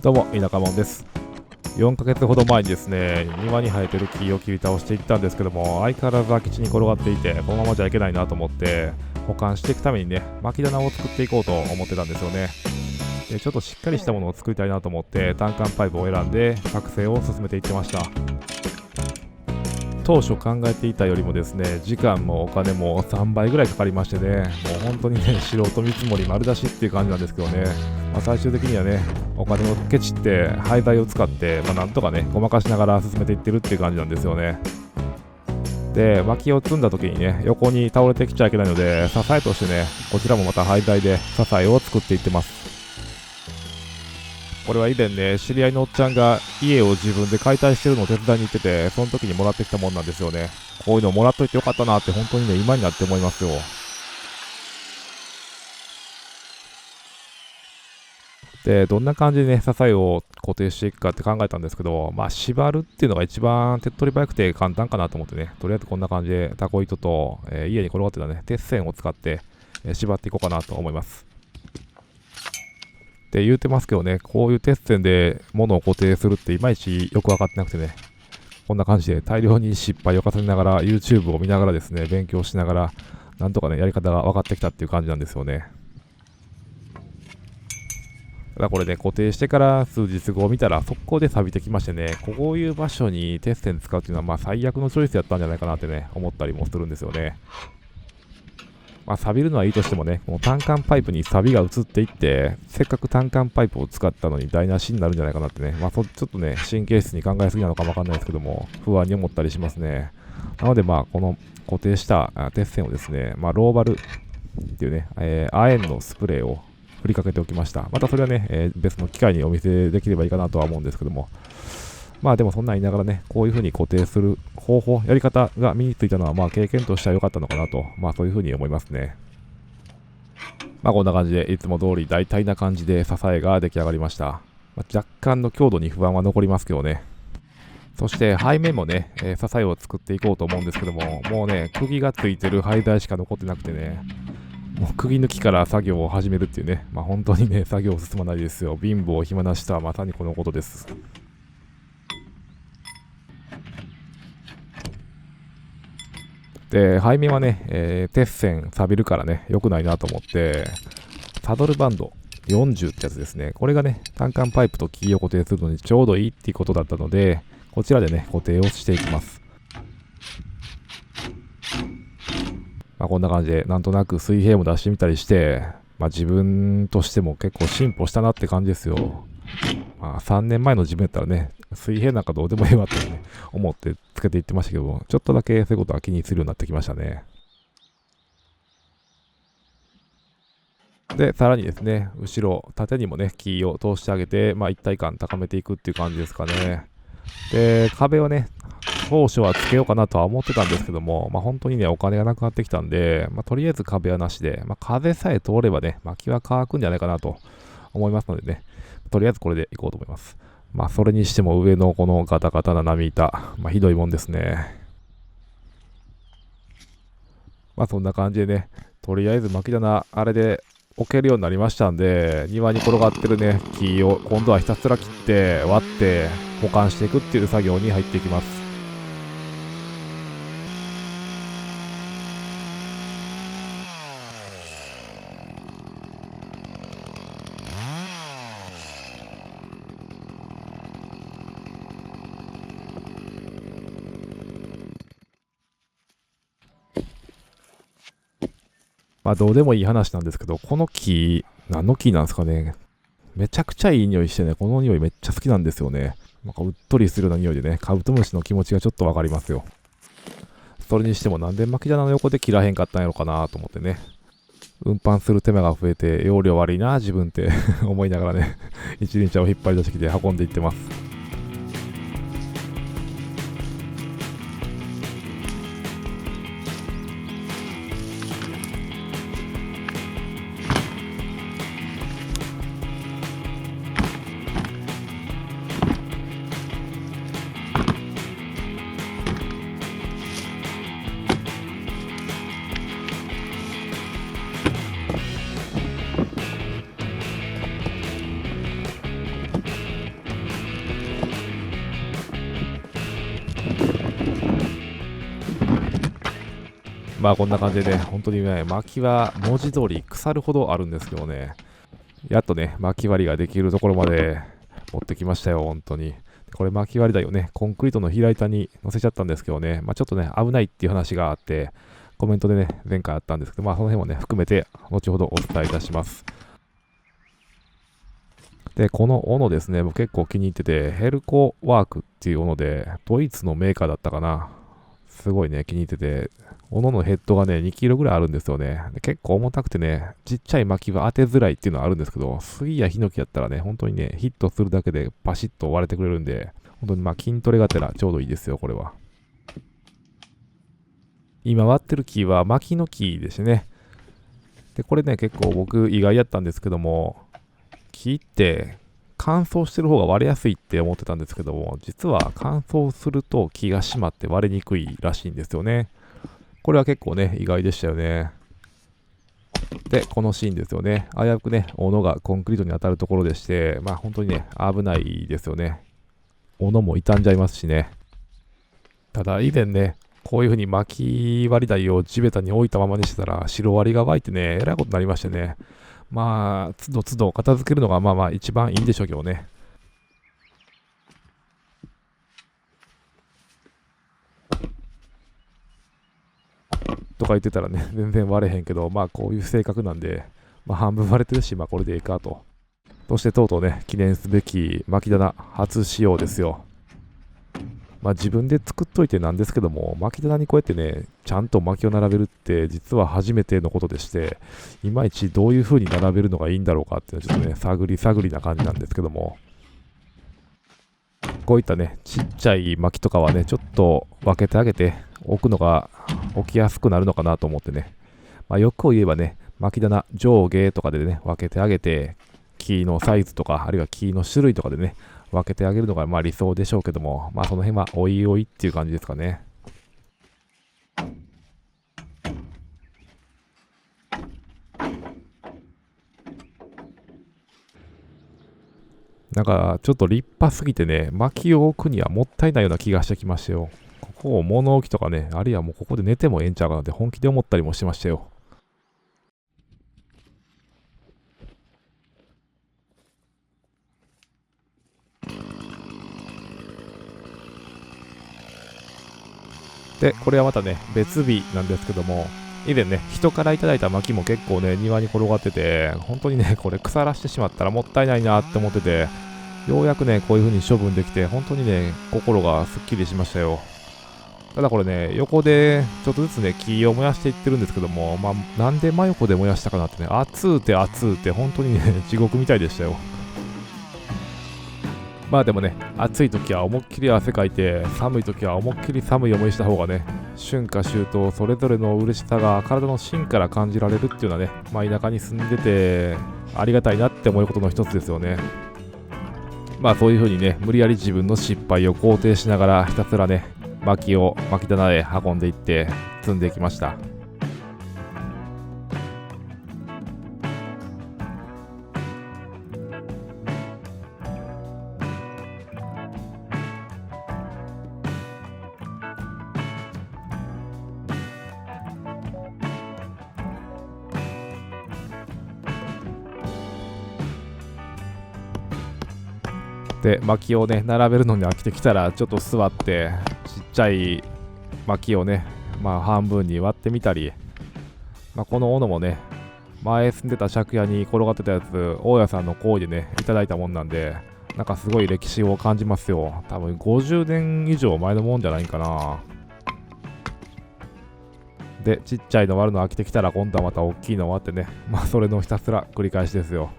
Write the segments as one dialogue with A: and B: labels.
A: どうも、田舎もんです。4ヶ月ほど前にですね、庭に生えてる木を切り倒していったんですけども、相変わらず空き地に転がっていて、このままじゃいけないなと思って、保管していくためにね、巻き棚を作っていこうと思ってたんですよね。で、ちょっとしっかりしたものを作りたいなと思って、単管パイプを選んで、作成を進めていってました。当初考えていたよりもですね、時間もお金も3倍ぐらいかかりましてね、もう本当にね、素人見積もり丸出しっていう感じなんですけどね、最終的にはね、お金をケチって廃材を使って、なんとかね、ごまかしながら進めていってるっていう感じなんですよね。で、薪を積んだ時にね、横に倒れてきちゃいけないので、支えとしてね、こちらもまた廃材で支えを作っていってます。これは以前ね、知り合いのおっちゃんが家を自分で解体してるのを手伝いに行ってて、その時にもらってきたもんなんですよね。こういうのもらっといてよかったなって本当にね、今になって思いますよ。で、どんな感じでね、支えを固定していくかって考えたんですけど、縛るっていうのが一番手っ取り早くて簡単かなと思ってね、とりあえずこんな感じでタコ糸と、家に転がってたね、鉄線を使って、縛っていこうかなと思います。って言うてますけどね、こういう鉄線で物を固定するっていまいちよく分かってなくてね、こんな感じで大量に失敗を重ねながら YouTube を見ながらですね、勉強しながら、なんとかね、やり方が分かってきたっていう感じなんですよね。ただこれね、固定してから数日後を見たら速攻で錆びてきましてね、こういう場所に鉄線使うっていうのは最悪のチョイスやったんじゃないかなってね、思ったりもするんですよね。錆びるのはいいとしてもね、この単管パイプに錆が移っていって、せっかく単管パイプを使ったのに台無しになるんじゃないかなってね、ちょっとね、神経質に考えすぎなのかもわかんないですけども、不安に思ったりしますね。なのでこの固定した鉄線をですね、ローバルっていうね、亜鉛のスプレーを振りかけておきました。またそれはね、別の機会にお見せできればいいかなとは思うんですけども、でもそんなん言いながらね、こういう風に固定する方法、やり方が身についたのは経験としては良かったのかなと、そういう風に思いますね。こんな感じでいつも通り大体な感じで支えが出来上がりました。若干の強度に不安は残りますけどね。そして背面もね、支えを作っていこうと思うんですけども、もうね、釘がついてる廃材しか残ってなくてね、もう釘抜きから作業を始めるっていうね、本当にね、作業進まないですよ。貧乏暇なしとはまさにこのことです。で、背面はね、鉄線錆びるからね、良くないなと思って、サドルバンド40ってやつですね。これがね、単管パイプとキーを固定するのにちょうどいいっていうことだったので、こちらでね、固定をしていきます。こんな感じで、なんとなく水平も出してみたりして、自分としても結構進歩したなって感じですよ。3年前の自分やったらね、水平なんかどうでもいいわってね、思ってつけていってましたけど、ちょっとだけそういうことは気にするようになってきましたね。で、さらにですね、後ろ、縦にもね、キーを通してあげて、一体感高めていくっていう感じですかね。で、壁はね、当初はつけようかなとは思ってたんですけども、本当にね、お金がなくなってきたんで、とりあえず壁はなしで、風さえ通ればね、薪は乾くんじゃないかなと思いますのでね、とりあえずこれでいこうと思います。それにしても上のこのガタガタな波板、ひどいもんですね。そんな感じでね、とりあえず薪棚、あれで置けるようになりましたんで、庭に転がってるね、木を今度はひたすら切って割って保管していくっていう作業に入っていきます。どうでもいい話なんですけど、この木、何の木なんですかね。めちゃくちゃいい匂いしてね、この匂いめっちゃ好きなんですよね。うっとりするような匂いでね、カブトムシの気持ちがちょっとわかりますよ。それにしてもなんで巻き棚の横で切らへんかったんやろかなと思ってね。運搬する手間が増えて、容量悪いな、自分って思いながらね、一輪車を引っ張り出してきて運んでいってます。まあこんな感じでね、本当にね、薪は文字通り腐るほどあるんですけどね、やっとね、薪割りができるところまで持ってきましたよ、本当に。これ薪割り台をね、コンクリートの平板に乗せちゃったんですけどね、まあちょっとね、危ないっていう話があって、コメントでね、前回あったんですけど、まあその辺もね、含めて、後ほどお伝えいたします。で、この斧ですね、僕結構気に入ってて、ヘルコワークっていう斧で、ドイツのメーカーだったかな。すごいね、気に入ってて、斧のヘッドがね、2キロぐらいあるんですよね。で結構重たくてね、ちっちゃい薪は当てづらいっていうのはあるんですけど、杉やヒノキやったらね、本当にね、ヒットするだけでパシッと割れてくれるんで、本当にまあ筋トレがてらちょうどいいですよ、これは。今割ってる木は薪の木ですね。で、これね、結構僕意外やったんですけども、木って乾燥してる方が割れやすいって思ってたんですけども、実は乾燥すると木が締まって割れにくいらしいんですよね。これは結構ね、意外でしたよね。で、このシーンですよね。危うくね、斧がコンクリートに当たるところでして、まあ本当にね、危ないですよね。斧も傷んじゃいますしね。ただ以前ね、こういう風に薪割り台を地べたに置いたままにしてたら、シロアリが湧いてね、えらいことになりましてね。まあ、つどつど片付けるのがまあまあ一番いいんでしょうけどね。とか言ってたらね、全然割れへんけど、まあこういう性格なんで、まあ半分割れてるし、まあこれでいいかと。そしてとうとうね、記念すべき巻き棚初使用ですよ。まあ自分で作っといてなんですけども、巻き棚にこうやってね、ちゃんと薪を並べるって実は初めてのことでして、いまいちどういう風に並べるのがいいんだろうかっていうのはちょっとね、探り探りな感じなんですけども、こういったね、ちっちゃい薪とかはね、ちょっと分けてあげて置くのが置きやすくなるのかなと思ってね、まあ、欲を言えばね、巻き棚上下とかでね、分けてあげて、木のサイズとか、あるいは木の種類とかでね、分けてあげるのがまあ理想でしょうけども、まあその辺はおいおいっていう感じですかね。なんかちょっと立派すぎてね、薪を置くにはもったいないような気がしてきましたよ。ここを物置きとかね、あるいはもうここで寝てもええんちゃうかなって本気で思ったりもしましたよ。で、これはまたね、別日なんですけども、以前ね、人からいただいた薪も結構ね、庭に転がってて、本当にね、これ腐らしてしまったらもったいないなって思ってて、ようやくね、こういう風に処分できて、本当にね、心がすっきりしましたよ。ただこれね、横でちょっとずつね、木を燃やしていってるんですけども、まあ、なんで真横で燃やしたかなってね、暑うて暑うて、本当にね、地獄みたいでしたよ。まあでもね、暑い時は思いっきり汗かいて、寒い時は思いっきり寒い思いした方がね、春夏秋冬それぞれの嬉しさが体の芯から感じられるっていうのはね、まあ田舎に住んでてありがたいなって思うことの一つですよね。まあそういう風にね、無理やり自分の失敗を肯定しながらひたすらね、薪を薪棚へ運んでいって積んでいきました。で、薪をね、並べるのに飽きてきたら、ちょっと座って、ちっちゃい薪をね、まあ半分に割ってみたり、まあ、この斧もね、前住んでた借家に転がってたやつ、大家さんの行為でね、いただいたもんなんで、なんかすごい歴史を感じますよ。多分50年以上前のもんじゃないかな。で、ちっちゃいの割るの飽きてきたら、今度はまた大きいの割ってね、まあそれのひたすら繰り返しですよ。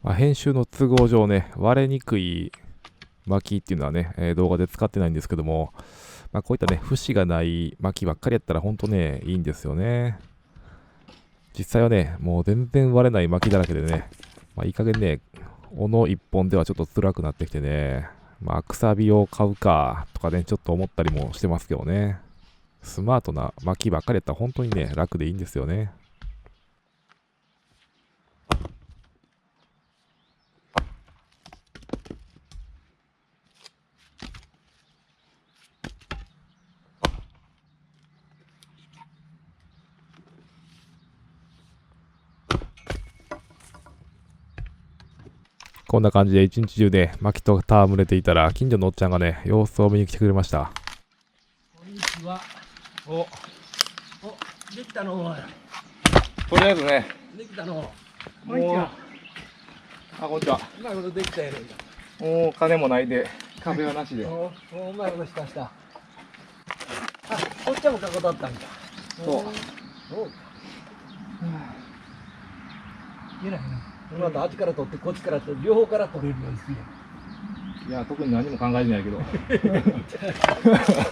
A: まあ、編集の都合上ね、割れにくい薪っていうのはね、動画で使ってないんですけども、まあ、こういったね、節がない薪ばっかりやったらほんとね、いいんですよね。実際はね、もう全然割れない薪だらけでね、いい加減ね、斧一本ではちょっと辛くなってきてね、くさびを買うかとかね、ちょっと思ったりもしてますけどね。スマートな薪ばっかりやったら本当にね、楽でいいんですよね。こんな感じで一日中ね、薪と戯れていたら、近所のおっちゃんがね、様子を見に来てくれました。
B: こんにちは。お、できたの。
A: とりあえずね、
B: できたの。
A: こんにちは。こんにちは。
B: うまいことできたやろ。
A: もう金もないで、壁はなしで。
B: うまいことした。こっちもかこだったんか。
A: そう。
B: いいな。またあっちから取ってこっちから取って両方から取れるようにするやん。
A: いや、特に何も考えてないけど。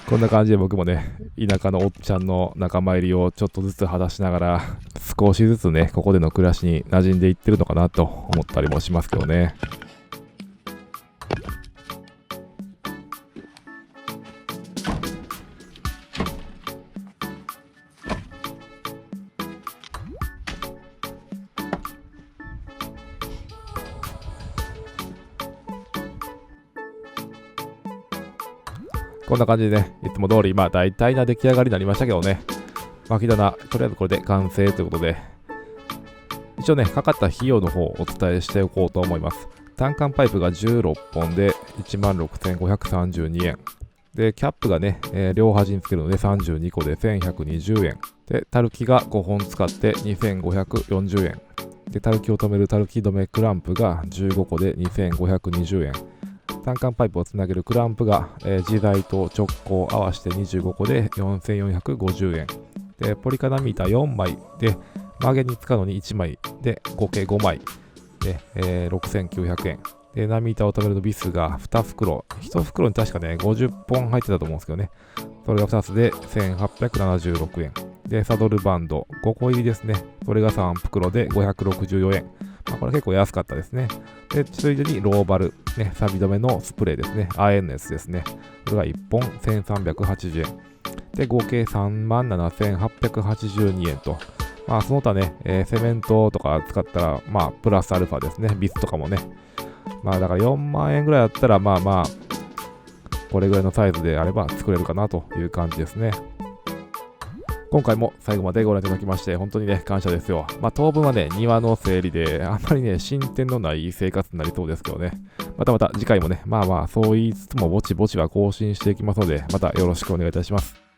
A: こんな感じで僕もね、田舎のおっちゃんの仲間入りをちょっとずつ果たしながら、少しずつね、ここでの暮らしに馴染んでいってるのかなと思ったりもしますけどね。こんな感じでね、いつも通り、大体な出来上がりになりましたけどね。薪棚、とりあえずこれで完成ということで、一応ね、かかった費用の方をお伝えしておこうと思います。単管パイプが16本で 16,532 円。で、キャップがね、両端につけるので32個で1120円。で、タルキが5本使って2540円。で、タルキを止めるタルキ止めクランプが15個で2520円。単管パイプをつなげるクランプが、自在と直行合わせて25個で4450円。で、ポリカナミーター4枚で、曲げに使うのに1枚で、合計5枚で、6900円。で、ナミーターを止めるのビスが2袋。1袋に確かね、50本入ってたと思うんですけどね。それが2つで1876円。で、サドルバンド5個入りですね。それが3袋で564円。これ結構安かったですね。で、ついでにローバル、ね、錆止めのスプレーですね。亜鉛のやつですね。これが1本1380円。で、合計37,882円と。その他ね、セメントとか使ったら、プラスアルファですね。ビスとかもね。だから4万円ぐらいだったら、これぐらいのサイズであれば作れるかなという感じですね。今回も最後までご覧いただきまして本当にね感謝ですよ。当分はね庭の整理であんまりね進展のない生活になりそうですけどね。また次回もねそう言いつつもぼちぼちは更新していきますのでまたよろしくお願いいたします。